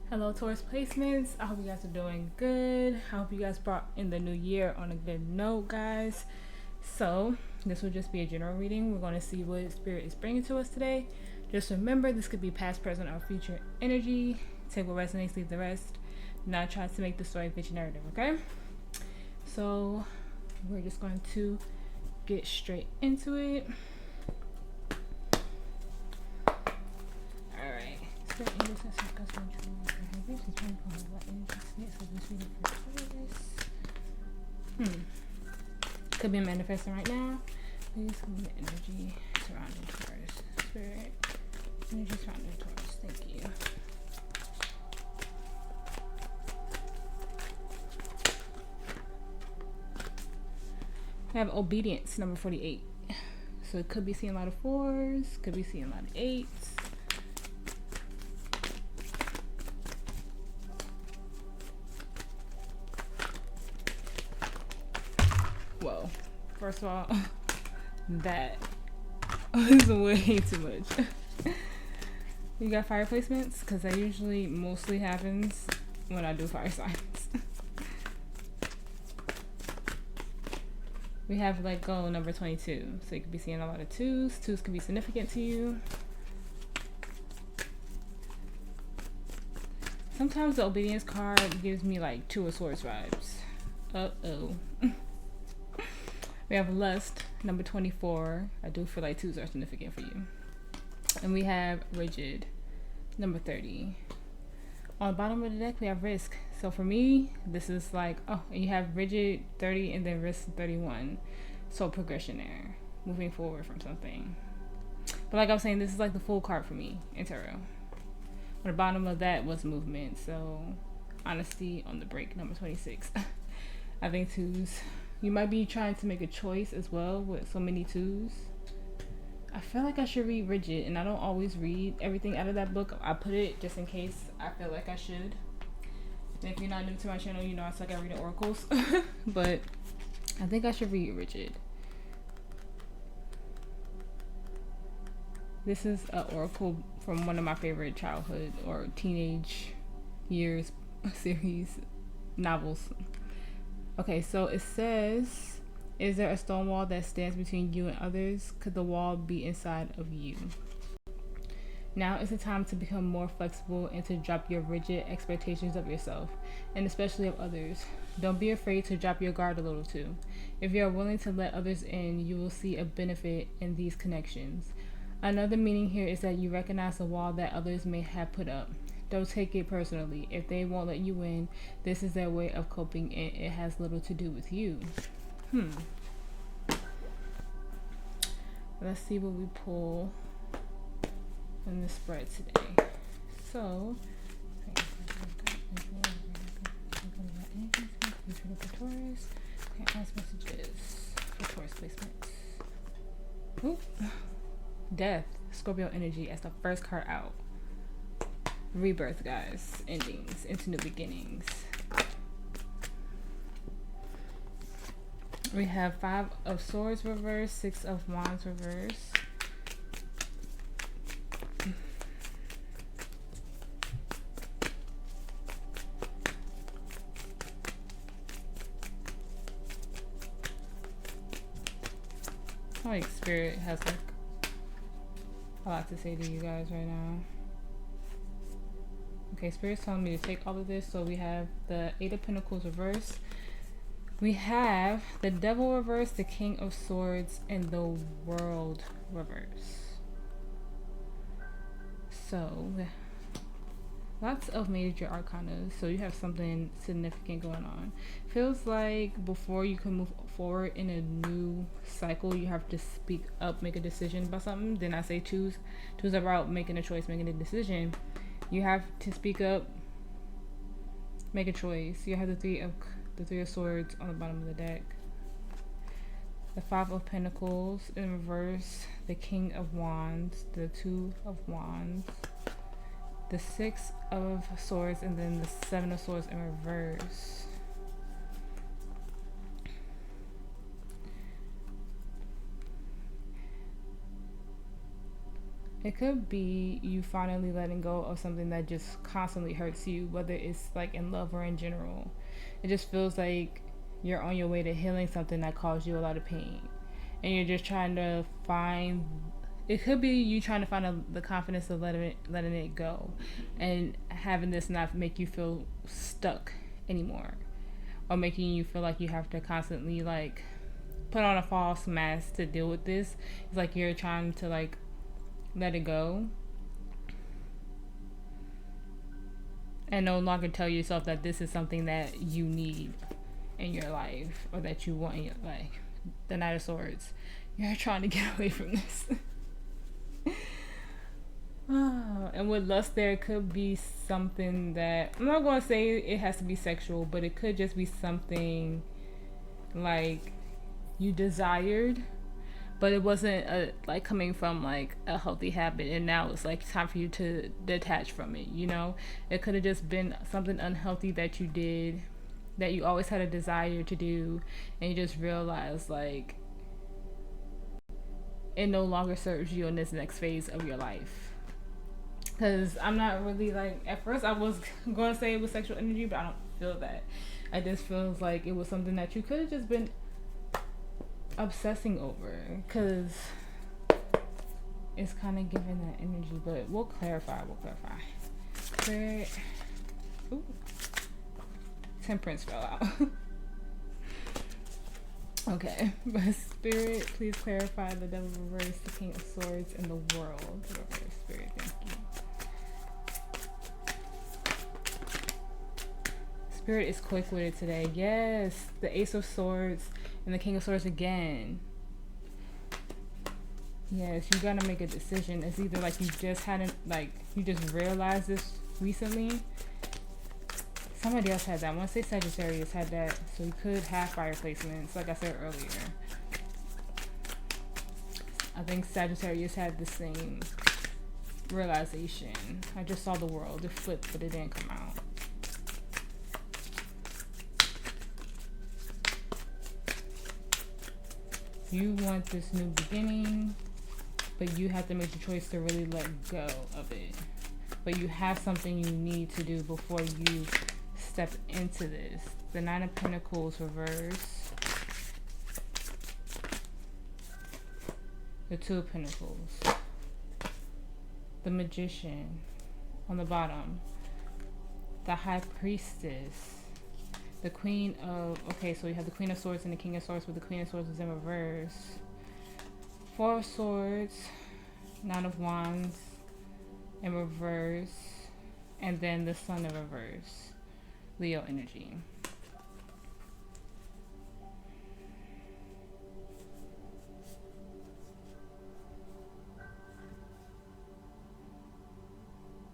Hello, Taurus placements. I hope you guys are doing good. I hope you guys brought in the new year on a good note, guys. So, this will just be a general reading. We're going to see what Spirit is bringing to us today. Just remember, this could be past, present, or future energy. Take what resonates, leave the rest. Not try to make the story fit your narrative, okay? So, we're just going to get straight into it. Alright. Spirit, English, could be manifesting right now. Please come the energy surrounding Taurus. Spirit, energy surrounding Taurus. Thank you. I have obedience, number 48. So it could be seeing a lot of 4s, could be seeing a lot of 8s. Whoa. First of all, that is way too much. You got fire placements? Because that usually mostly happens when I do fire signs. We have let go, number 22. So you could be seeing a lot of 2s. 2s can be significant to you. Sometimes the obedience card gives me like 2 of Swords vibes. Uh-oh. We have lust, number 24. I do feel like 2s are significant for you. And we have rigid, number 30. On the bottom of the deck, we have risk. So for me, this is like, oh, and you have rigid 30 and then risk 31. So progression there, moving forward from something. But like I was saying, this is like the full card for me in tarot. On the bottom of that was movement. So honesty on the break, number 26. I think 2s. You might be trying to make a choice as well with so many 2s. I feel like I should read rigid, and I don't always read everything out of that book. I put it just in case I feel like I should. And if you're not new to my channel, you know I suck at reading oracles. But I think I should read rigid. This is an oracle from one of my favorite childhood or teenage years series novels. Okay, so it says, is there a stone wall that stands between you and others? Could the wall be inside of you? Now is the time to become more flexible and to drop your rigid expectations of yourself, and especially of others. Don't be afraid to drop your guard a little too. If you are willing to let others in, you will see a benefit in these connections. Another meaning here is that you recognize the wall that others may have put up. Don't take it personally. If they won't let you in, this is their way of coping and it has little to do with you. Let's see what we pull in the spread today. So, Taurus. Okay, last messages for Taurus placements. Ooh. Death, Scorpio energy as the first card out. Rebirth, guys. Endings into new beginnings. We have 5 of Swords reverse, 6 of Wands reverse. I feel like Spirit has like a lot to say to you guys right now. Okay, Spirit's telling me to take all of this. So we have the 8 of Pentacles reverse. We have the Devil reverse, the King of Swords, and the World reverse. So, lots of major arcana. So you have something significant going on. Feels like before you can move forward in a new cycle, you have to speak up, make a decision about something. Then I say choose about making a choice, making a decision. You have to speak up, make a choice. You have the 3 of Swords on the bottom of the deck. The 5 of Pentacles in reverse. The King of Wands. The 2 of Wands. The 6 of Swords, and then the 7 of Swords in reverse. It could be you finally letting go of something that just constantly hurts you, whether it's like in love or in general. It just feels like you're on your way to healing something that caused you a lot of pain. And you're just trying to find, it could be you trying to find the confidence of letting it go and having this not make you feel stuck anymore, or making you feel like you have to constantly like put on a false mask to deal with this. It's like you're trying to like let it go and no longer tell yourself that this is something that you need in your life or that you want in your life. The Knight of Swords. You're trying to get away from this. And with lust, there could be something that, I'm not going to say it has to be sexual, but it could just be something like you desired, but it wasn't like coming from like a healthy habit, and now it's like time for you to detach from it, you know? It could have just been something unhealthy that you did, that you always had a desire to do, and you just realized like it no longer serves you in this next phase of your life. Because I'm not really like, at first I was going to say it was sexual energy, but I don't feel that. I just feels like it was something that you could have just been obsessing over, because it's kind of giving that energy. But we'll clarify. Spirit. Ooh. Temperance fell out. Okay, but Spirit, please clarify the Devil reverse, the King of Swords, and the World reverse. Spirit, thank you. Spirit is quick with it today. Yes, the Ace of Swords and the King of Swords again. Yes, you gotta make a decision. It's either like you just hadn't, like, you just realized this recently. Somebody else had that. I want to say Sagittarius had that. So you could have fire placements, like I said earlier. I think Sagittarius had the same realization. I just saw the World. It flipped, but it didn't come out. You want this new beginning, but you have to make the choice to really let go of it. But you have something you need to do before you step into this. The Nine of Pentacles reverse. The Two of Pentacles. The Magician on the bottom. The High Priestess. The Queen of, okay, so you have the Queen of Swords and the King of Swords, but the Queen of Swords is in reverse. Four of Swords, Nine of Wands in reverse, and then the Sun in reverse. Leo energy.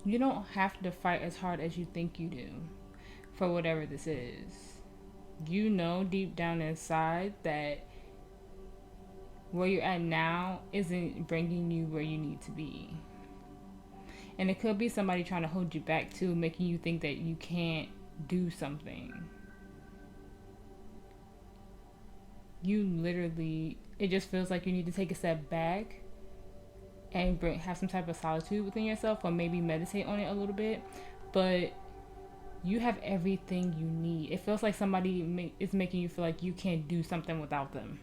You don't have to fight as hard as you think you do for whatever this is. You know deep down inside that where you're at now isn't bringing you where you need to be. And it could be somebody trying to hold you back too, making you think that you can't do something. You literally, it just feels like you need to take a step back and have some type of solitude within yourself, or maybe meditate on it a little bit. But you have everything you need. It feels like somebody is making you feel like you can't do something without them.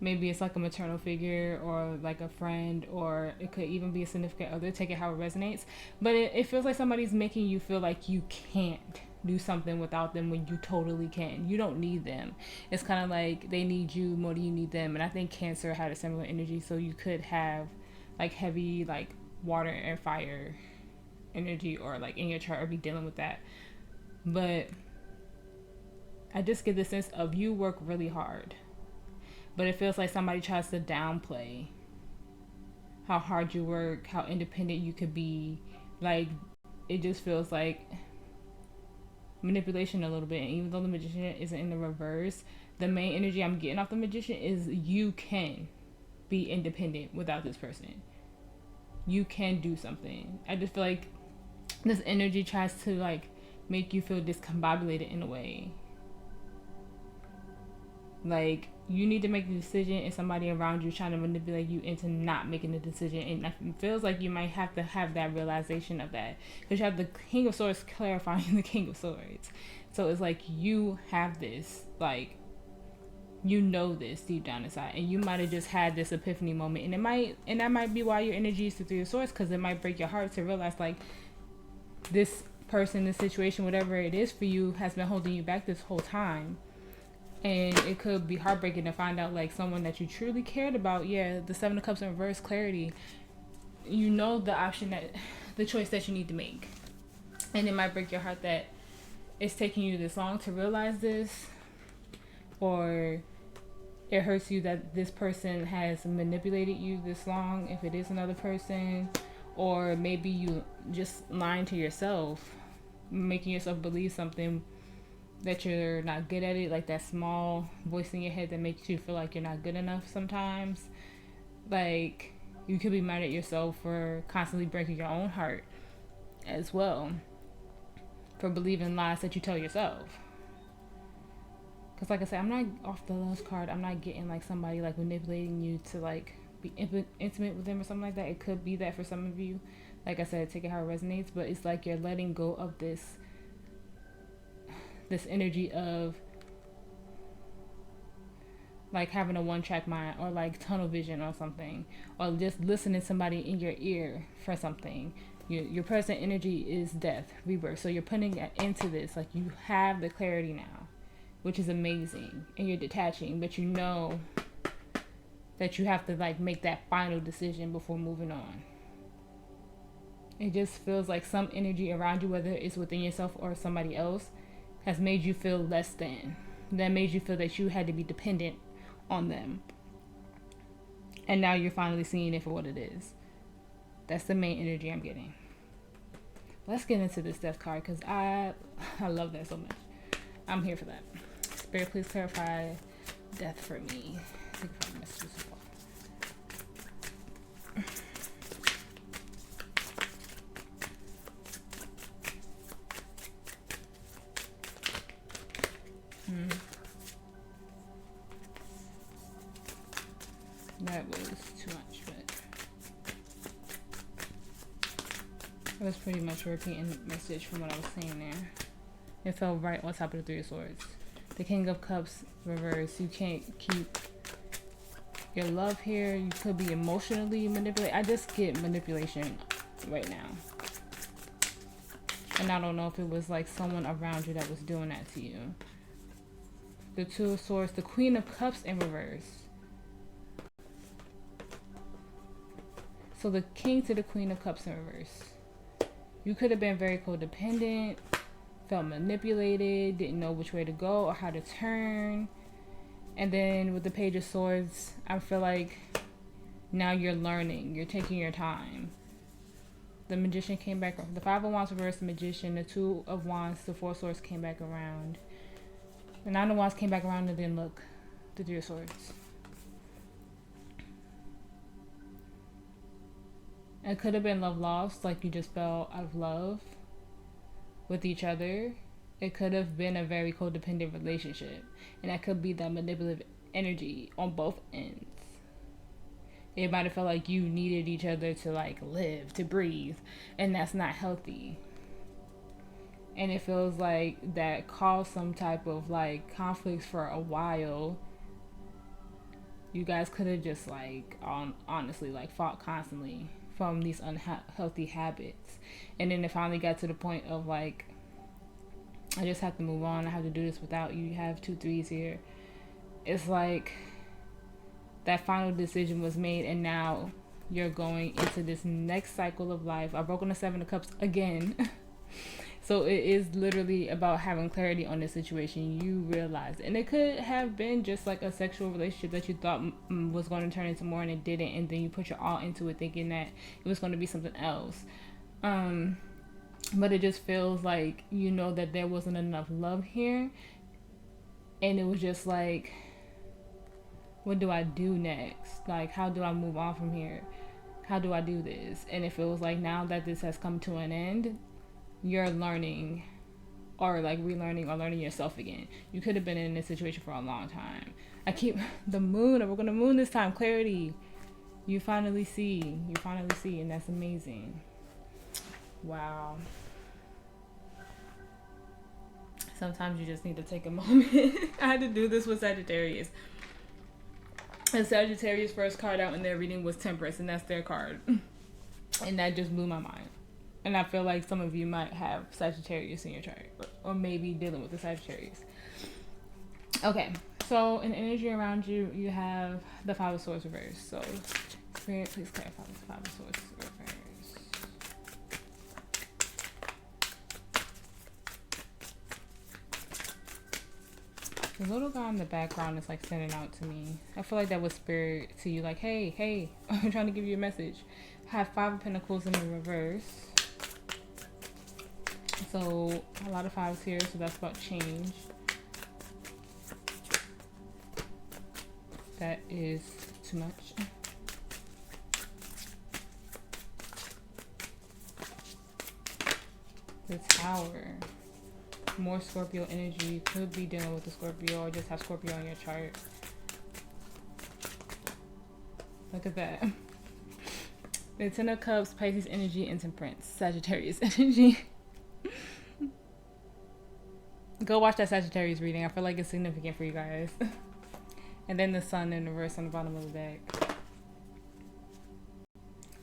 Maybe it's like a maternal figure or like a friend, or it could even be a significant other. Take it how it resonates. But it feels like somebody's making you feel like you can't do something without them when you totally can. You don't need them. It's kind of like they need you more than you need them. And I think Cancer had a similar energy. So you could have like heavy like water and fire energy, or like in your chart, or be dealing with that. But I just get the sense of you work really hard, but it feels like somebody tries to downplay how hard you work, how independent you could be. Like, it just feels like manipulation a little bit. And even though the Magician isn't in the reverse, the main energy I'm getting off the Magician is you can be independent without this person. You can do something. I just feel like this energy tries to like make you feel discombobulated in a way. Like, you need to make the decision, and somebody around you trying to manipulate you into not making the decision. And it feels like you might have to have that realization of that, because you have the King of Swords clarifying the King of Swords. So it's like you have this, like, you know this deep down inside, and you might have just had this epiphany moment, and that might be why your energy is the Three of Swords, because it might break your heart to realize, like, this person, this situation, whatever it is for you, has been holding you back this whole time. And it could be heartbreaking to find out, like, someone that you truly cared about. Yeah, the Seven of Cups in reverse, clarity. You know the choice that you need to make. And it might break your heart that it's taking you this long to realize this. Or it hurts you that this person has manipulated you this long, if it is another person. Or maybe you just lying to yourself, making yourself believe something that you're not good at it, like that small voice in your head that makes you feel like you're not good enough sometimes. Like, you could be mad at yourself for constantly breaking your own heart as well, for believing lies that you tell yourself. Because, like I said, I'm not off the Lost card, I'm not getting like somebody like manipulating you to like be intimate with them or something like that. It could be that for some of you. Like I said, take it how it resonates, but it's like you're letting go of this energy of like having a one-track mind, or like tunnel vision or something, or just listening to somebody in your ear for something. Your present energy is death, rebirth. So you're putting it into this, like, you have the clarity now, which is amazing, and you're detaching, but you know that you have to like make that final decision before moving on. It just feels like some energy around you, whether it's within yourself or somebody else, has made you feel less than. That made you feel that you had to be dependent on them. And now you're finally seeing it for what it is. That's the main energy I'm getting. Let's get into this death card, because I love that so much. I'm here for that. Spirit, please clarify death for me. Take it from the messages as well. That was too much, but it was pretty much a repeating message from what I was saying there. It fell right on top of the Three of Swords. The King of Cups reverse. You can't keep your love here. You could be emotionally manipulated. I just get manipulation right now. And I don't know if it was like someone around you that was doing that to you. The Two of Swords. The Queen of Cups in reverse. So the King to the Queen of Cups in reverse. You could have been very codependent, felt manipulated, didn't know which way to go or how to turn. And then with the Page of Swords, I feel like now you're learning, you're taking your time. The Magician came back, the Five of Wands reversed, the Magician, the Two of Wands, the Four of Swords came back around. The Nine of Wands came back around, and then look, the Three of Swords. It could have been love lost, like you just fell out of love with each other. It could have been a very codependent relationship, and that could be that manipulative energy on both ends. It might have felt like you needed each other to like live, to breathe, and that's not healthy. And it feels like that caused some type of like conflicts for a while. You guys could have just like honestly like fought constantly from these unhealthy habits, and then it finally got to the point of like, I just have to move on. I have to do this without you. You have 2 3s here. It's like that final decision was made, and now you're going into this next cycle of life. I broke on the Seven of Cups again. So it is literally about having clarity on the situation. You realize, and it could have been just like a sexual relationship that you thought was going to turn into more, and it didn't, and then you put your all into it thinking that it was going to be something else. But it just feels like, you know, that there wasn't enough love here, and it was just like, what do I do next? Like, how do I move on from here? How do I do this? And it feels like now that this has come to an end, you're learning or like relearning or learning yourself again. You could have been in this situation for a long time. I keep the moon. We're gonna moon this time. Clarity. You finally see. And that's amazing. Wow. Sometimes you just need to take a moment. I had to do this with Sagittarius. And Sagittarius' first card out in their reading was Temperance, and that's their card. And that just blew my mind. And I feel like some of you might have Sagittarius in your chart, or maybe dealing with the Sagittarius. Okay, so in energy around you, you have the Five of Swords reversed. So, Spirit, please clarify the Five of Swords reversed. The little guy in the background is like standing out to me. I feel like that was Spirit to you, like, hey, I'm trying to give you a message. I have Five of Pentacles in the reverse. So a lot of fives here, so that's about change. That is too much. The Tower. More Scorpio energy. You could be dealing with the Scorpio or just have Scorpio on your chart. Look at that. The Ten of Cups, Pisces energy, and Temperance, Sagittarius energy. Go watch that Sagittarius reading. I feel like it's significant for you guys. And then the Sun in reverse on the bottom of the deck.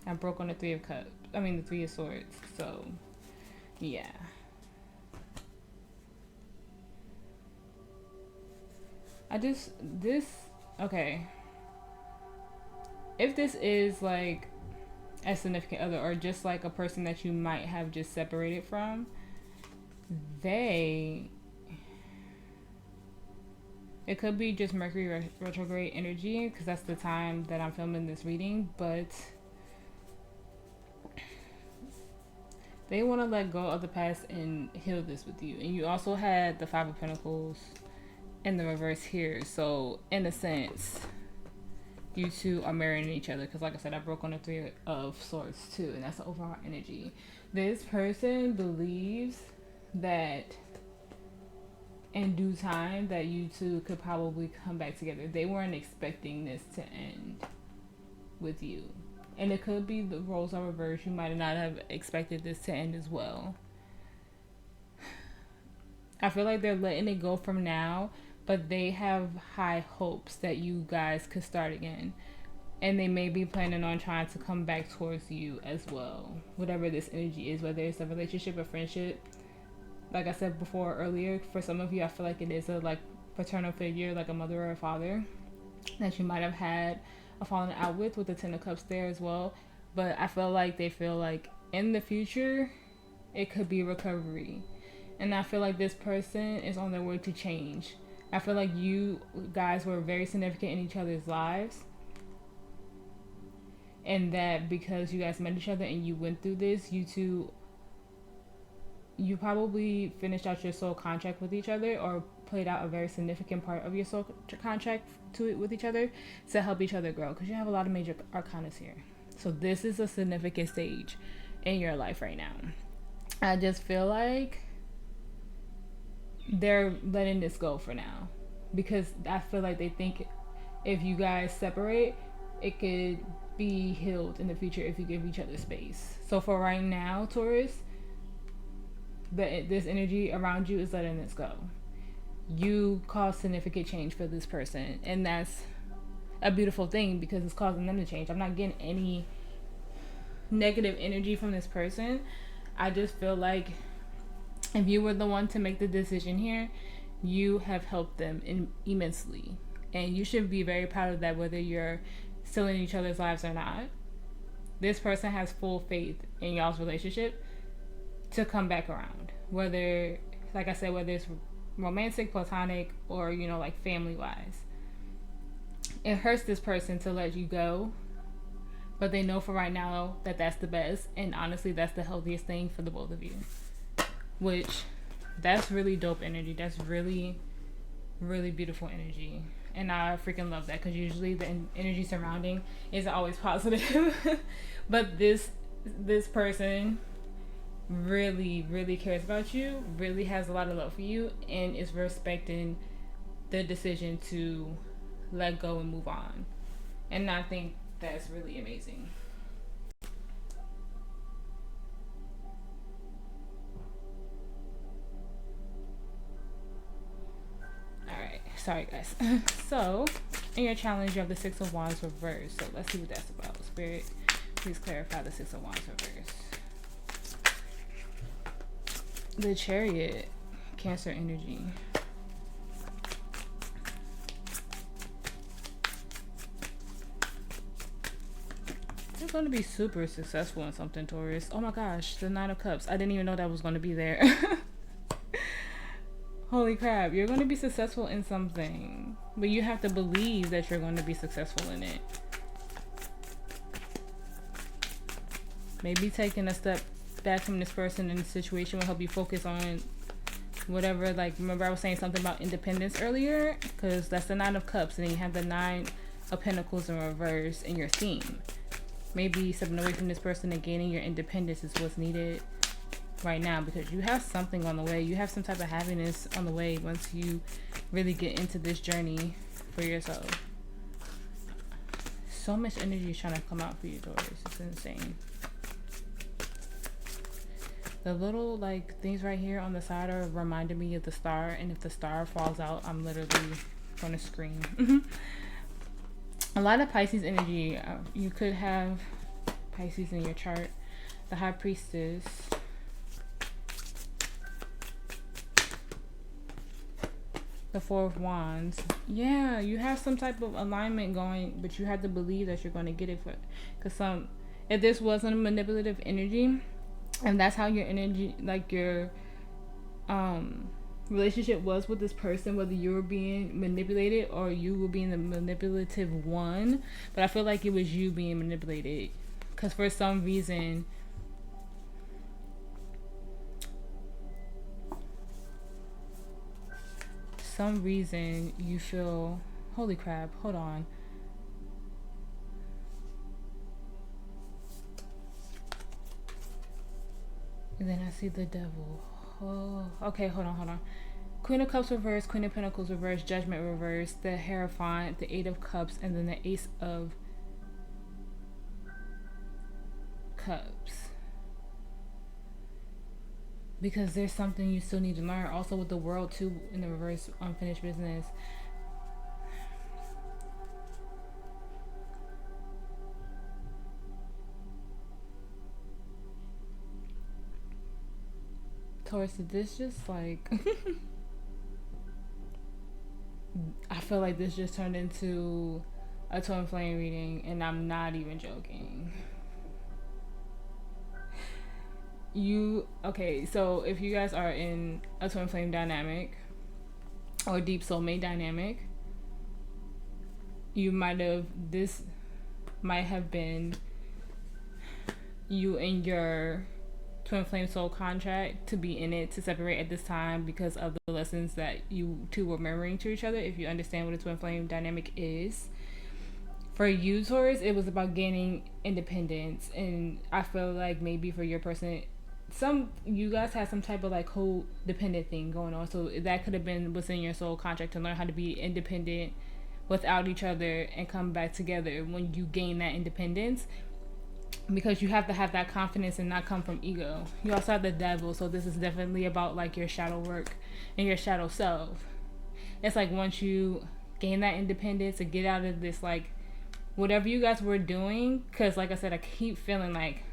I broke on the Three of Cups. I mean the Three of Swords. So, yeah. Okay. If this is like a significant other or just like a person that you might have just separated from, it could be just Mercury retrograde energy, because that's the time that I'm filming this reading, but they want to let go of the past and heal this with you. And you also had the Five of Pentacles in the reverse here, so in a sense you two are marrying each other, because like I said, I broke on the Three of Swords too, and that's the overall energy. This person believes that in due time that you two could probably come back together. They weren't expecting this to end with you, and it could be the roles are reversed. You might not have expected this to end as well. I feel like they're letting it go from now, but they have high hopes that you guys could start again. And they may be planning on trying to come back towards you as well. Whatever this energy is, whether it's a relationship or friendship. Like I said before earlier, for some of you, I feel like it is a like paternal figure, like a mother or a father, that you might have had a falling out with the Ten of Cups there as well. But I feel like they feel like in the future, it could be recovery. And I feel like this person is on their way to change. I feel like you guys were very significant in each other's lives. And that because you guys met each other and you went through this, you probably finished out your soul contract with each other, or played out a very significant part of your soul contract with each other to help each other grow. Because you have a lot of major arcanas here. So this is a significant stage in your life right now. I just feel like they're letting this go for now, because I feel like they think if you guys separate, it could be healed in the future if you give each other space. So for right now, Taurus, this energy around you is letting this go. You cause significant change for this person, and that's a beautiful thing because it's causing them to change. I'm not getting any negative energy from this person. I just feel like if you were the one to make the decision here, you have helped them immensely. And you should be very proud of that, whether you're still in each other's lives or not. This person has full faith in y'all's relationship to come back around. Whether, like I said, whether it's romantic, platonic, or, you know, like family-wise. It hurts this person to let you go, but they know for right now that that's the best. And honestly, that's the healthiest thing for the both of you. Which, that's really dope energy. That's really, really beautiful energy. And I freaking love that, because usually the energy surrounding isn't always positive. But this person really, really cares about you, really has a lot of love for you, and is respecting the decision to let go and move on. And I think that's really amazing. Alright, sorry guys. So, in your challenge, you have the Six of Wands reversed. So, let's see what that's about. Spirit, please clarify the Six of Wands reversed. The Chariot, Cancer energy. You're going to be super successful in something, Taurus. Oh my gosh, the Nine of Cups. I didn't even know that was going to be there. Holy crap, you're going to be successful in something. But you have to believe that you're going to be successful in it. Maybe taking a step back from this person in the situation will help you focus on whatever. Like, remember I was saying something about independence earlier? Because that's the Nine of Cups. And then you have the Nine of Pentacles in reverse in your theme. Maybe stepping away from this person and gaining your independence is what's needed right now, because you have something on the way. You have some type of happiness on the way once you really get into this journey for yourself. So much energy is trying to come out for you, Taurus. It's insane. The little like things right here on the side are reminding me of the star, and if the star falls out, I'm literally gonna scream. A lot of Pisces energy. You could have Pisces in your chart. The High Priestess. The Four of Wands. Yeah, you have some type of alignment going, but you have to believe that you're going to get it. Because if this wasn't a manipulative energy, and that's how your energy, like your relationship was with this person, whether you were being manipulated or you were being the manipulative one, but I feel like it was you being manipulated, because for some reason you feel, holy crap, hold on, and then I see the Devil. Oh, okay, hold on. Queen of Cups reversed, Queen of Pentacles reversed, Judgment reversed, the Hierophant, the Eight of Cups, and then the Ace of Cups. Because there's something you still need to learn. Also with the World too in the reverse, unfinished business. Taurus, did this just like I feel like this just turned into a twin flame reading, and I'm not even joking. Okay, so if you guys are in a twin flame dynamic or deep soulmate dynamic, this might have been you and your twin flame soul contract to be in it, to separate at this time because of the lessons that you two were mirroring to each other. If you understand what a twin flame dynamic is, for you, Taurus, it was about gaining independence. And I feel like maybe for your person, you guys had some type of like codependent thing going on, so that could have been what's in your soul contract, to learn how to be independent without each other and come back together when you gain that independence, because you have to have that confidence and not come from ego. You also have the Devil, so this is definitely about like your shadow work and your shadow self. It's like once you gain that independence and get out of this like whatever you guys were doing, because like I said, I keep feeling like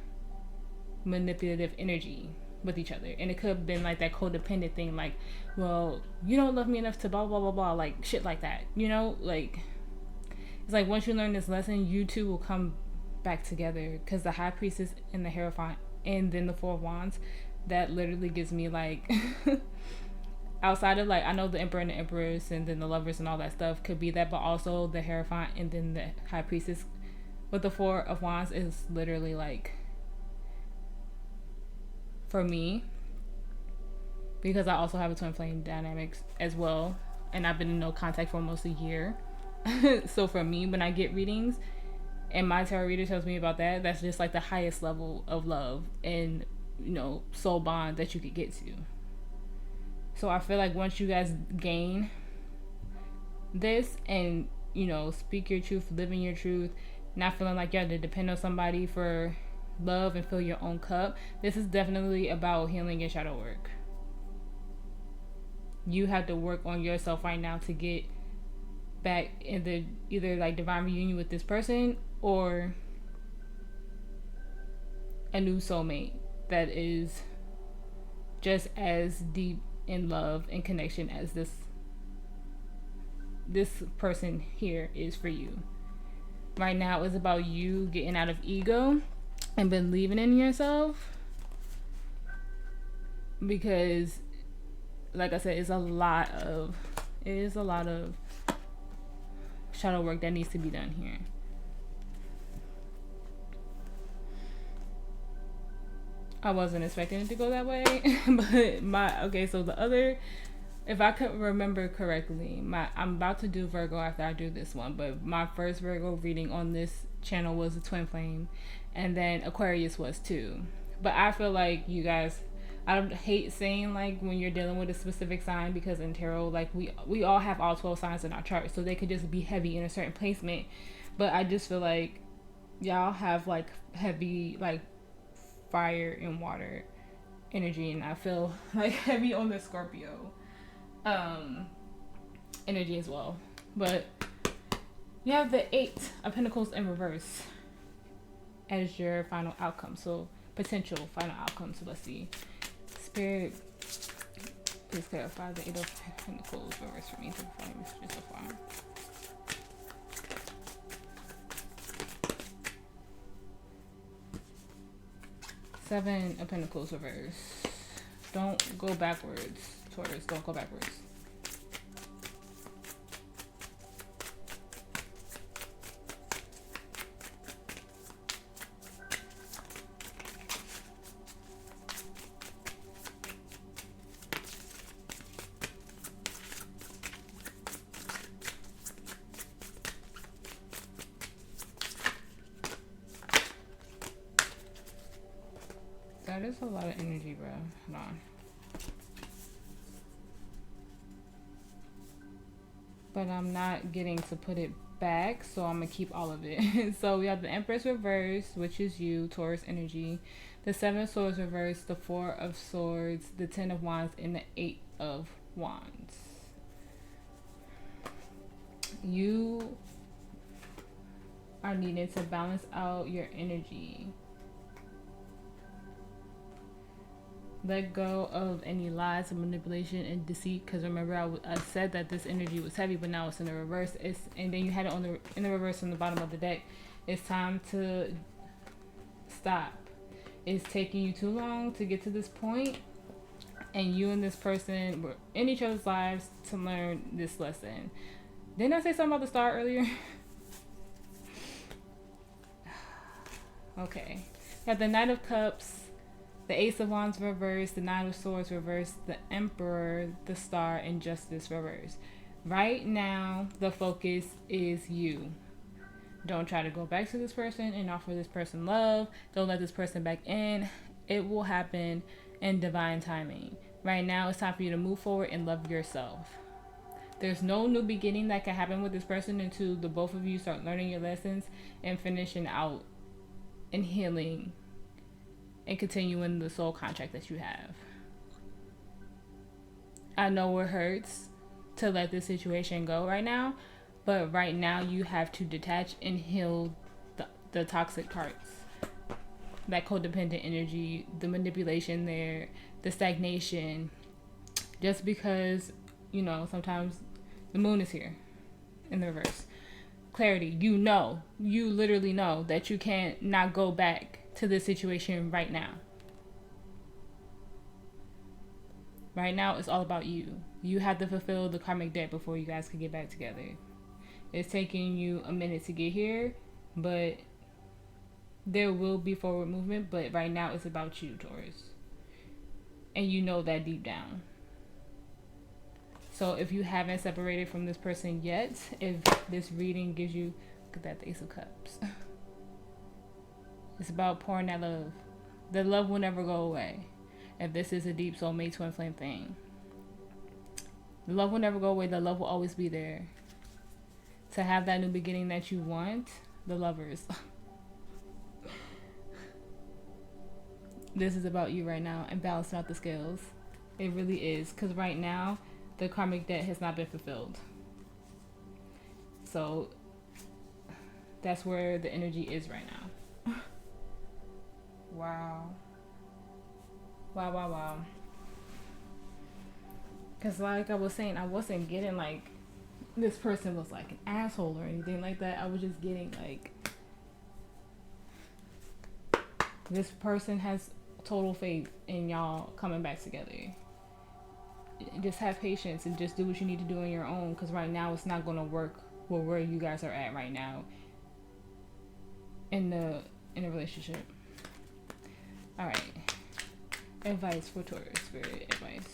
manipulative energy with each other, and it could have been like that codependent thing, like, well, you don't love me enough to blah blah blah blah, like shit like that, like it's like once you learn this lesson, you two will come back together. Because the High Priestess and the Hierophant and then the Four of Wands, that literally gives me like outside of like, I know the Emperor and the Empress and then the Lovers and all that stuff could be that, but also the Hierophant and then the High Priestess with the Four of Wands is literally like, for me, because I also have a twin flame dynamics as well, and I've been in no contact for almost a year. So for me, when I get readings and my tarot reader tells me about that, that's just like the highest level of love and soul bond that you could get to. So I feel like once you guys gain this and, speak your truth, live in your truth, not feeling like you have to depend on somebody for love and fill your own cup, this is definitely about healing and shadow work. You have to work on yourself right now to get back in the either like divine reunion with this person or a new soulmate that is just as deep in love and connection as this person here is for you. Right now it's about you getting out of ego and believing in yourself, because like I said, it is a lot of shadow work that needs to be done here. I wasn't expecting it to go that way, but so the other, if I could remember correctly, I'm about to do Virgo after I do this one, but my first Virgo reading on this channel was a twin flame, and then Aquarius was too. But I feel like you guys, I don't hate saying like when you're dealing with a specific sign, because in tarot, like we all have all 12 signs in our chart, so they could just be heavy in a certain placement. But I just feel like y'all have like heavy like fire and water energy, and I feel like heavy on the Scorpio energy as well. But you have the 8 of Pentacles in reverse as your final outcome, so potential final outcome. So let's see, Spirit, please clarify the 8 of Pentacles reverse for me before I message so far. Seven of Pentacles reverse. Don't go backwards, Taurus. Don't go backwards. That is a lot of energy, bro. Hold on. But I'm not getting to put it back, so I'm gonna keep all of it. So we have the Empress reverse, which is you, Taurus energy. The 7 of Swords reverse, the 4 of Swords, the 10 of Wands, and the 8 of Wands. You are needing to balance out your energy. Let go of any lies and manipulation and deceit, because remember I said that this energy was heavy, but now it's in the reverse. And then you had it in the reverse on the bottom of the deck. It's time to stop. It's taking you too long to get to this point, and you and this person were in each other's lives to learn this lesson. Didn't I say something about the star earlier? Okay. You have the Knight of Cups, the Ace of Wands reverse, the 9 of Swords reverse, the Emperor, the Star, and Justice reverse. Right now, the focus is you. Don't try to go back to this person and offer this person love. Don't let this person back in. It will happen in divine timing. Right now, it's time for you to move forward and love yourself. There's no new beginning that can happen with this person until the both of you start learning your lessons and finishing out and healing and continuing the soul contract that you have. I know it hurts to let this situation go right now, but right now you have to detach and heal the toxic parts, that codependent energy, the manipulation there, the stagnation. Just because, sometimes the moon is here in the reverse. Clarity, you literally know that you can't not go back to this situation right now. Right now, it's all about you. You have to fulfill the karmic debt before you guys can get back together. It's taking you a minute to get here, but there will be forward movement. But right now, it's about you, Taurus. And you know that deep down. So if you haven't separated from this person yet, if this reading gives you, look at that, the Ace of Cups. It's about pouring that love. The love will never go away. If this is a deep soulmate twin flame thing, the love will never go away. The love will always be there. To have that new beginning that you want, the lovers. This is about you right now and balancing out the scales. It really is. Because right now, the karmic debt has not been fulfilled. So, that's where the energy is right now. Wow. Wow, wow, wow. Because like I was saying, I wasn't getting like this person was like an asshole or anything like that. I was just getting like this person has total faith in y'all coming back together. Just have patience and just do what you need to do on your own, because right now it's not going to work with where you guys are at right now in the relationship. All right, advice for Taurus, spirit advice.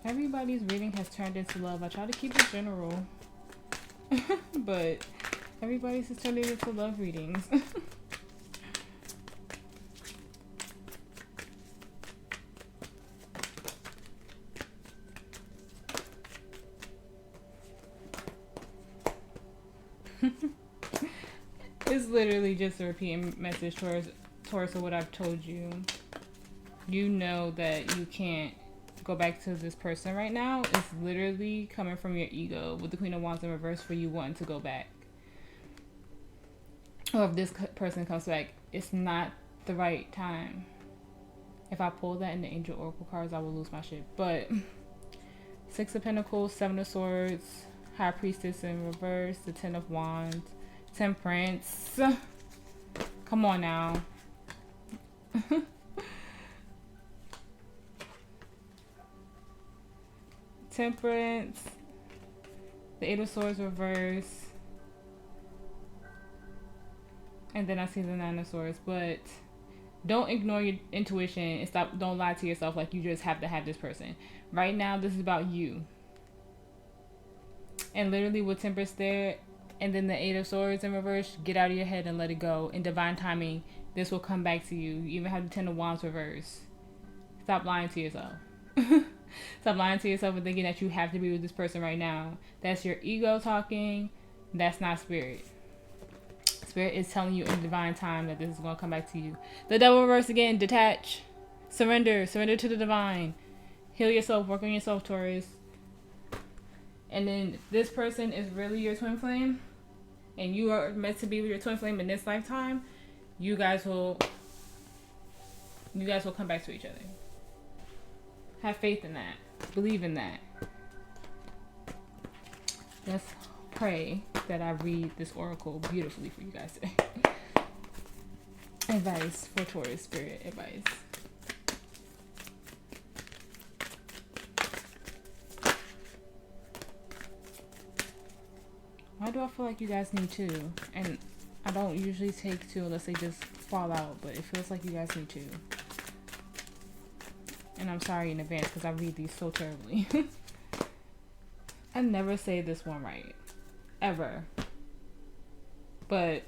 Everybody's reading has turned into love. I try to keep it general, but everybody's just turning into love readings. It's literally just a repeating message Taurus of what I've told you. You know that you can't go back to this person right now. It's literally coming from your ego with the Queen of Wands in reverse for you wanting to go back. Or if this person comes back, it's not the right time. If I pull that in the Angel Oracle cards, I will lose my shit. But Six of Pentacles, Seven of Swords, High Priestess in reverse, the Ten of Wands, Temperance. Come on now. Temperance, the Eight of Swords reverse, and then I see the Nine of Swords. But don't ignore your intuition and don't lie to yourself like you just have to have this person. Right now, this is about you. And literally with Temperance there, and then the Eight of Swords in reverse, get out of your head and let it go. In divine timing, this will come back to you. You even have the Ten of Wands reverse. Stop lying to yourself. Stop lying to yourself and thinking that you have to be with this person right now. That's your ego talking. That's not spirit. Spirit is telling you in divine time that this is going to come back to you. The Devil reverse again. Detach. Surrender. Surrender to the divine. Heal yourself. Work on yourself, Taurus. And then this person is really your twin flame, and you are meant to be with your twin flame in this lifetime. You guys will come back to each other. Have faith in that. Believe in that. Let's pray that I read this oracle beautifully for you guys today. Advice for Taurus, spirit advice. Why do I feel like you guys need two? And I don't usually take two unless they just fall out, but it feels like you guys need two. And I'm sorry in advance because I read these so terribly. I never say this one right. Ever. But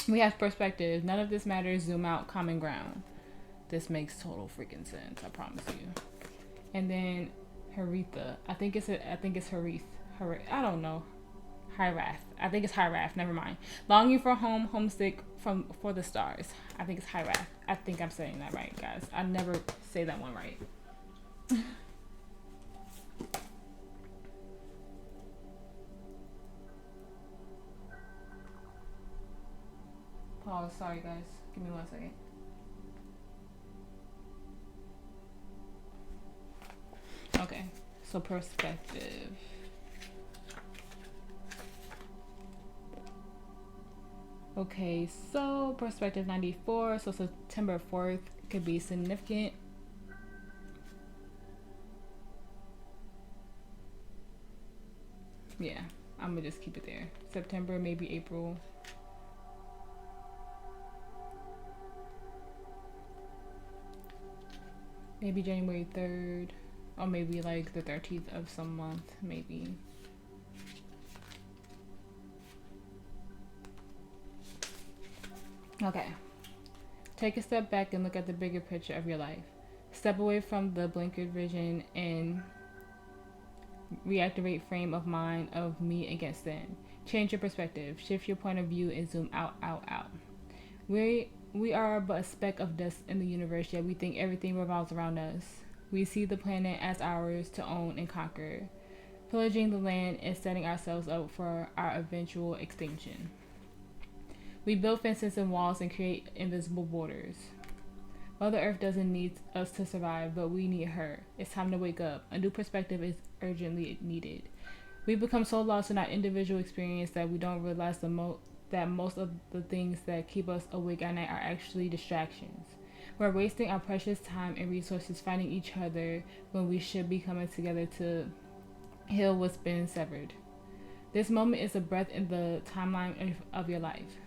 we have perspective. None of this matters. Zoom out. Common ground. This makes total freaking sense. I promise you. And then Haritha. I think it's Harith. I don't know. Hyrath. I think it's Hyrath. Never mind. Longing for home, homesick for the stars. I think it's Hyrath. I think I'm saying that right, guys. I never say that one right. Pause. Sorry, guys. Give me 1 second. Okay. So perspective. Okay, so perspective 94, so September 4th could be significant. Yeah, I'm gonna just keep it there. September, maybe April. Maybe January 3rd, or maybe like the 13th of some month, maybe. Okay. Take a step back and look at the bigger picture of your life. Step away from the blinkered vision and reactivate frame of mind of me against them. Change your perspective. Shift your point of view and zoom out, out, out. We are but a speck of dust in the universe, yet we think everything revolves around us. We see the planet as ours to own and conquer, pillaging the land and setting ourselves up for our eventual extinction. We build fences and walls and create invisible borders. Mother Earth doesn't need us to survive, but we need her. It's time to wake up. A new perspective is urgently needed. We become so lost in our individual experience that we don't realize that most of the things that keep us awake at night are actually distractions. We're wasting our precious time and resources fighting each other when we should be coming together to heal what's been severed. This moment is a breath in the timeline of your life.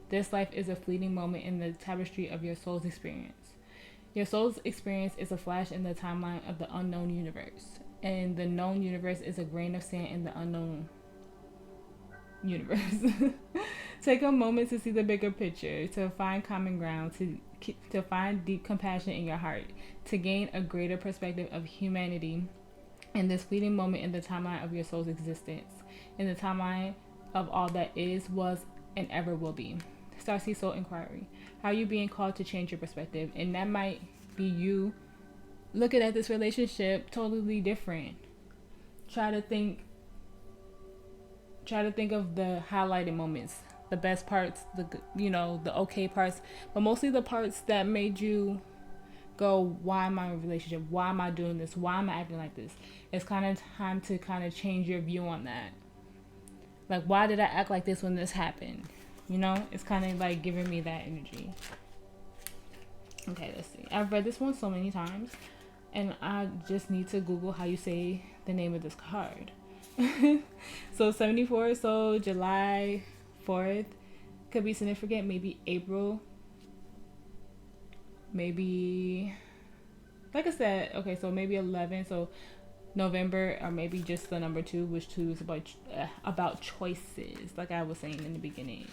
This life is a fleeting moment in the tapestry of your soul's experience. Your soul's experience is a flash in the timeline of the unknown universe, and the known universe is a grain of sand in the unknown universe. Take a moment to see the bigger picture, to find common ground, to find deep compassion in your heart, to gain a greater perspective of humanity in this fleeting moment in the timeline of your soul's existence, in the timeline of all that is, was, and ever will be. Starseed Soul Inquiry. How are you being called to change your perspective? And that might be you looking at this relationship totally different. Try to think of the highlighted moments, the best parts, the okay parts, but mostly the parts that made you go, why am I in a relationship? Why am I doing this? Why am I acting like this? It's kind of time to kind of change your view on that. Like, why did I act like this when this happened? It's kind of like giving me that energy. Okay, let's see. I've read this one so many times, and I just need to Google how you say the name of this card. So 74, so July 4th could be significant. Maybe April. Maybe, like I said, okay, so maybe 11, so November, or maybe just the number 2, which 2 is about choices, like I was saying in the beginning.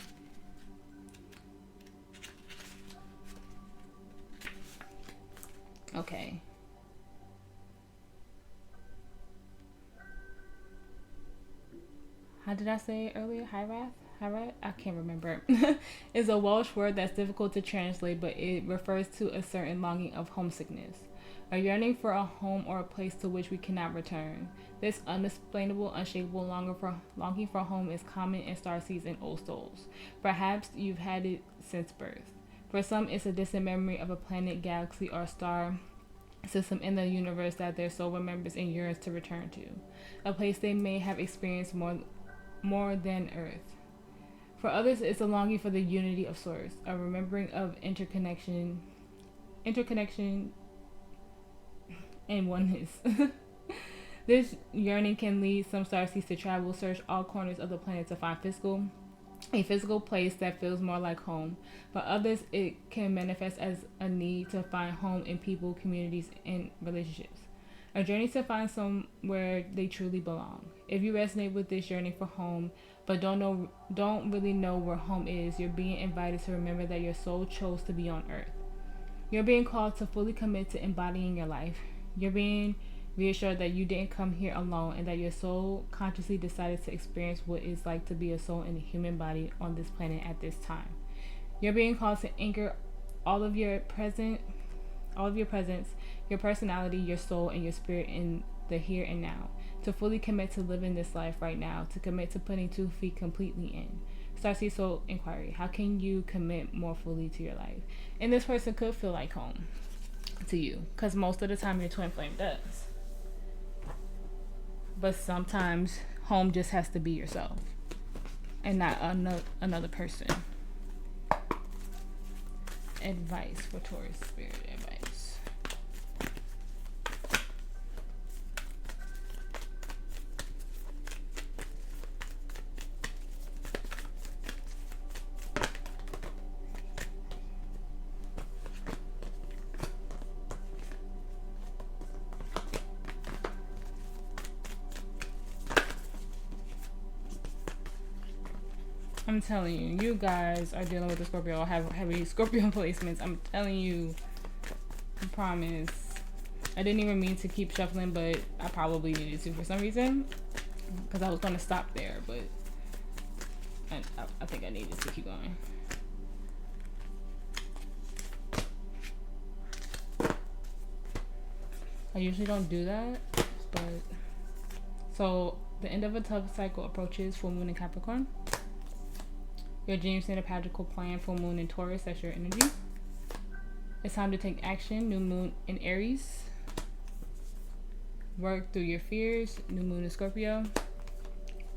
Okay. How did I say it earlier? Hyrath? I can't remember. It's a Welsh word that's difficult to translate, but it refers to a certain longing of homesickness, a yearning for a home or a place to which we cannot return. This unexplainable, unshakable longing for home is common in starseeds and old souls. Perhaps you've had it since birth. For some, it's a distant memory of a planet, galaxy, or star system in the universe that their soul remembers and yearns to return to, a place they may have experienced more than Earth. For others, it's a longing for the unity of source, a remembering of interconnection and oneness. This yearning can lead some starseeds to travel, search all corners of the planet to find a physical place that feels more like home. For others, it can manifest as a need to find home in people, communities, and relationships. A journey to find somewhere they truly belong. If you resonate with this yearning for home, but don't really know where home is, you're being invited to remember that your soul chose to be on Earth. You're being called to fully commit to embodying your life. You're being reassured that you didn't come here alone, and that your soul consciously decided to experience what it's like to be a soul in a human body on this planet at this time. You're being called to anchor all of your presence, your personality, your soul, and your spirit in the here and now. To fully commit to living this life right now. To commit to putting 2 feet completely in. Starseed Soul Inquiry. How can you commit more fully to your life? And this person could feel like home to you, because most of the time your twin flame does. But sometimes home just has to be yourself and not another person. Advice for Taurus spirit advice. I'm I'm telling you, you guys are dealing with a Scorpio or have heavy Scorpio placements. I'm telling you, I promise. I didn't even mean to keep shuffling, but I probably needed to for some reason, because I was going to stop there, but I think I needed to keep going. I usually don't do that, but so the end of a tough cycle approaches. Full moon in Capricorn. Your dreams need a practical plan. Full moon in Taurus. That's your energy. It's time to take action. New moon in Aries. Work through your fears. New moon in Scorpio.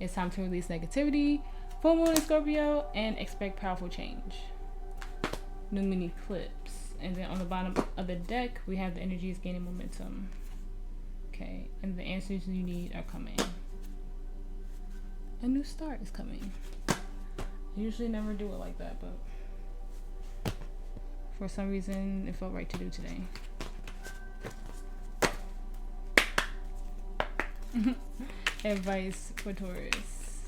It's time to release negativity. Full moon in Scorpio, and expect powerful change. New moon eclipse. And then on the bottom of the deck, we have the energies gaining momentum. Okay, and the answers you need are coming. A new start is coming. I usually never do it like that, but for some reason, it felt right to do today. Advice for Taurus.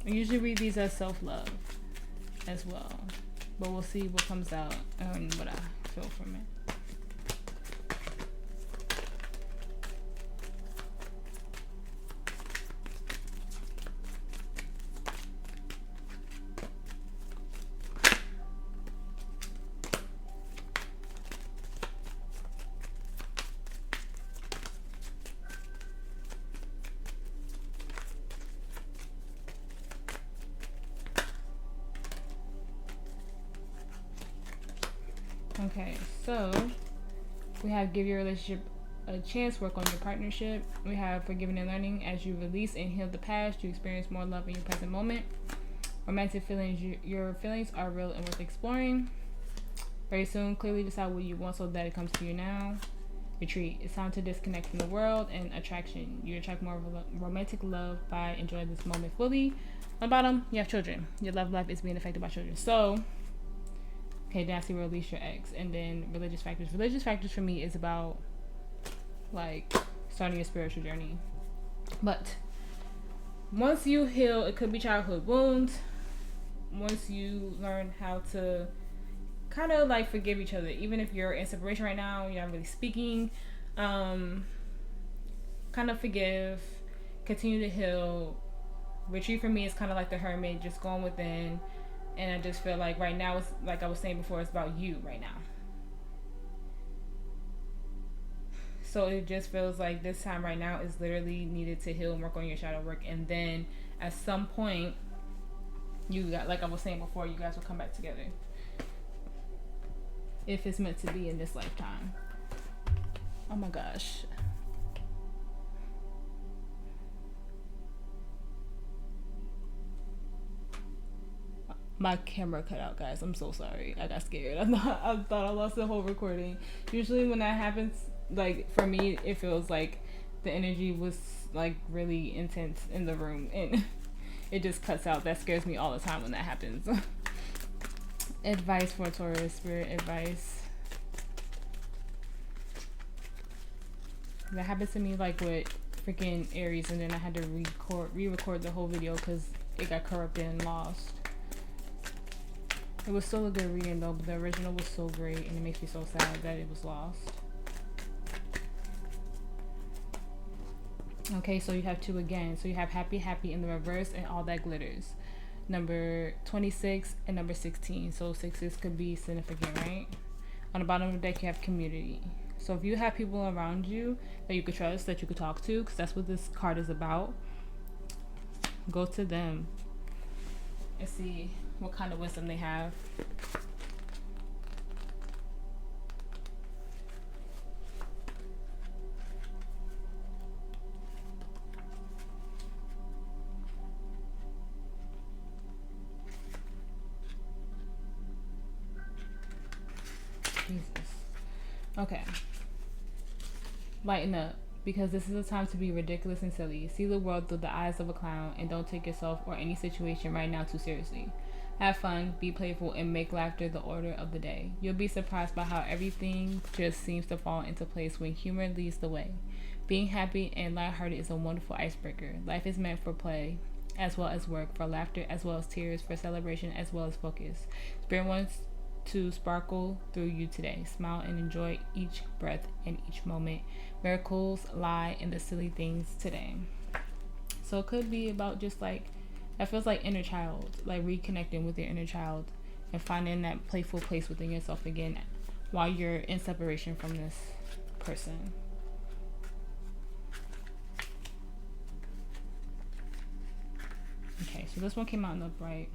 I usually read these as self-love as well, but we'll see what comes out and what I feel from it. Okay, so we have give your relationship a chance, work on your partnership. We have forgiving and learning. As you release and heal the past, you experience more love in your present moment. Romantic feelings, your feelings are real and worth exploring. Very soon, clearly decide what you want so that it comes to you now. Retreat. It's time to disconnect from the world and attraction. You attract more romantic love by enjoying this moment fully. On the bottom, you have children. Your love life is being affected by children. So, okay, now see, release your ex. And then religious factors. Religious factors for me is about like starting your spiritual journey. But once you heal, it could be childhood wounds. Once you learn how to kind of like forgive each other, even if you're in separation right now, you're not really speaking, kind of forgive, continue to heal. Retreat for me is kind of like the hermit, just going within. And I just feel like right now, it's like I was saying before, it's about you right now. So it just feels like this time right now is literally needed to heal and work on your shadow work. And then at some point, you got, like I was saying before, you guys will come back together. If it's meant to be in this lifetime. Oh my gosh. My camera cut out, guys. I'm so sorry. I got scared. I thought I lost the whole recording. Usually when that happens, like for me, it feels like the energy was like really intense in the room and it just cuts out. That scares me all the time when that happens. Advice for Taurus, spirit advice. That happened to me like with freaking Aries, and then I had to re-record the whole video because it got corrupted and lost. It was still a good reading though, but the original was so great and it makes me so sad that it was lost. Okay, so you have two again. So you have happy, happy in the reverse, and all that glitters. Number 26 and number 16. So sixes could be significant, right? On the bottom of the deck, you have community. So if you have people around you that you could trust, that you could talk to, because that's what this card is about, go to them and see what kind of wisdom they have. Jesus. Okay. Lighten up, because this is a time to be ridiculous and silly. See the world through the eyes of a clown, and don't take yourself or any situation right now too seriously. Have fun, be playful, and make laughter the order of the day. You'll be surprised by how everything just seems to fall into place when humor leads the way. Being happy and lighthearted is a wonderful icebreaker. Life is meant for play, as well as work, for laughter as well as tears, for celebration as well as focus. Spirit wants to sparkle through you today. Smile and enjoy each breath and each moment. Miracles lie in the silly things today. So it could be about just like, that feels like inner child, like reconnecting with your inner child and finding that playful place within yourself again while you're in separation from this person. Okay, so this one came out in the bright.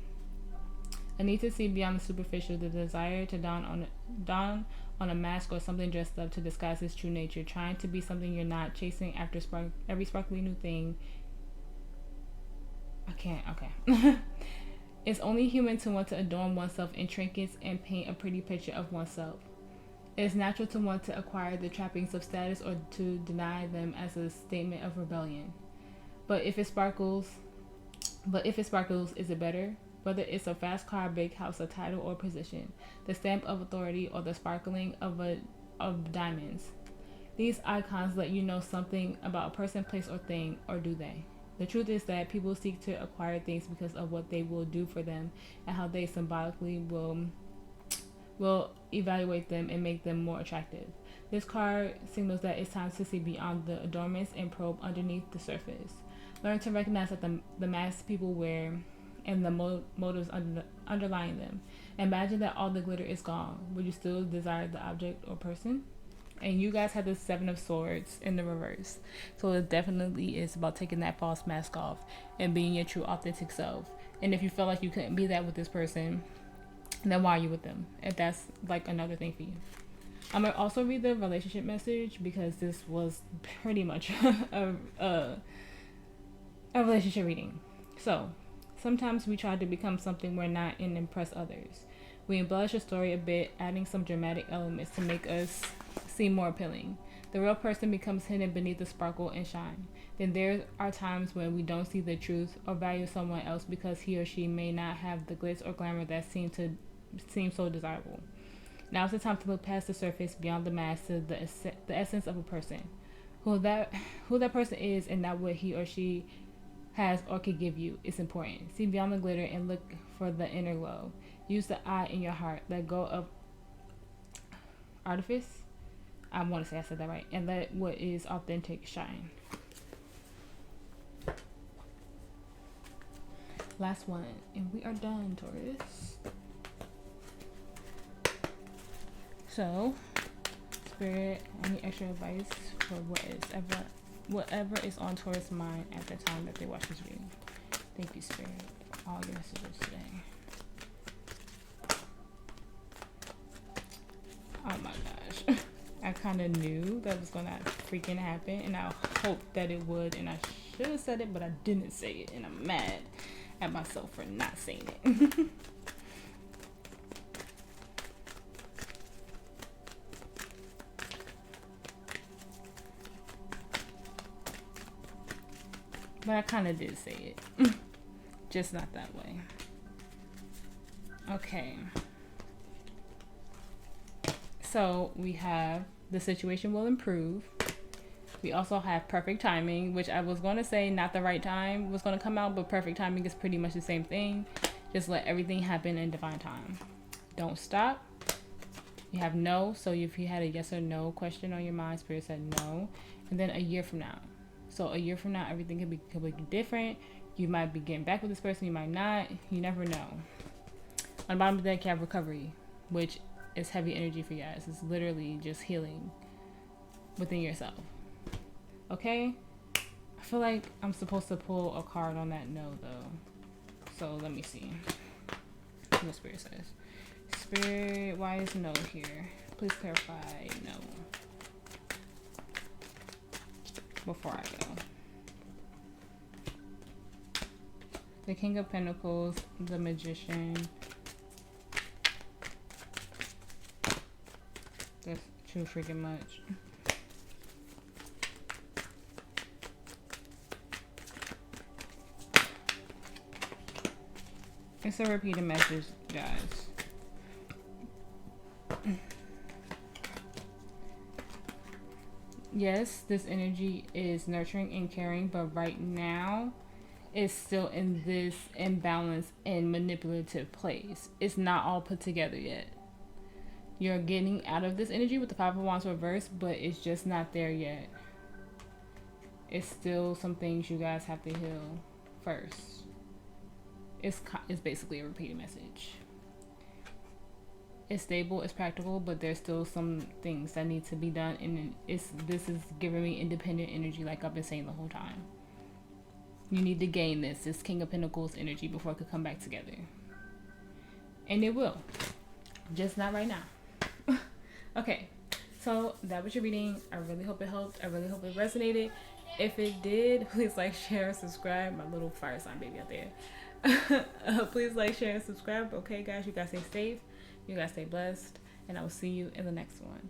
A need to see beyond the superficial, the desire to don on a mask or something dressed up to disguise its true nature, trying to be something you're not, chasing after every sparkly new thing. Okay. It's only human to want to adorn oneself in trinkets and paint a pretty picture of oneself. It is natural to want to acquire the trappings of status or to deny them as a statement of rebellion. But if it sparkles, is it better? Whether it's a fast car, big house, a title or position, the stamp of authority, or the sparkling of diamonds. These icons let you know something about a person, place, or thing, or do they? The truth is that people seek to acquire things because of what they will do for them and how they symbolically will evaluate them and make them more attractive. This card signals that it's time to see beyond the adornments and probe underneath the surface. Learn to recognize that the masks people wear and the motives underlying them. Imagine that all the glitter is gone. Would you still desire the object or person? And you guys have the Seven of Swords in the reverse. So it definitely is about taking that false mask off and being your true authentic self. And if you feel like you couldn't be that with this person, then why are you with them? If that's like another thing for you. I'm going to also read the relationship message because this was pretty much a relationship reading. So, sometimes we try to become something we're not and impress others. We embellish a story a bit, adding some dramatic elements to make us seem more appealing. The real person becomes hidden beneath the sparkle and shine. Then there are times when we don't see the truth or value someone else because he or she may not have the glitz or glamour that seem so desirable. Now is the time to look past the surface, beyond the mask, to the essence of a person. Who that person is and not what he or she has or could give you is important. See beyond the glitter and look for the inner glow. Use the eye in your heart. Let go of artifice. I want to say I said that right. And let what is authentic shine. Last one. And we are done, Taurus. So, Spirit, any extra advice for whatever is on Taurus' mind at the time that they watch this video? Thank you, Spirit, for all your messages today. Oh my gosh. I kind of knew that was going to freaking happen, and I hoped that it would, and I should have said it, but I didn't say it, and I'm mad at myself for not saying it. But I kind of did say it. Just not that way. Okay. So we have the situation will improve. We also have perfect timing, which I was going to say not the right time was going to come out, but perfect timing is pretty much the same thing. Just let everything happen in divine time. Don't stop. You have no. So if you had a yes or no question on your mind, Spirit said no. And then a year from now. So a year from now, everything can be completely different. You might be getting back with this person. You might not. You never know. On the bottom of the deck, you have recovery, which is heavy energy for you guys. It's literally just healing within yourself. Okay? I feel like I'm supposed to pull a card on that no, though. So let me see what Spirit says. Spirit, why is no here? Please clarify no. Before I go. The King of Pentacles, the Magician. That's too freaking much. It's a repeated message, guys. Yes, this energy is nurturing and caring, but right now is still in this imbalance and manipulative place. It's not all put together yet. You're getting out of this energy with the Five of Wands reversed, but it's just not there yet. It's still some things you guys have to heal first. It's basically a repeated message. It's stable, it's practical, but there's still some things that need to be done, and this is giving me independent energy, like I've been saying the whole time. You need to gain this King of Pentacles energy before it could come back together. And it will. Just not right now. Okay, so that was your reading. I really hope it helped. I really hope it resonated. If it did, please like, share, subscribe. My little fire sign baby out there. Please like, share, and subscribe. Okay, guys, you guys stay safe. You guys stay blessed. And I will see you in the next one.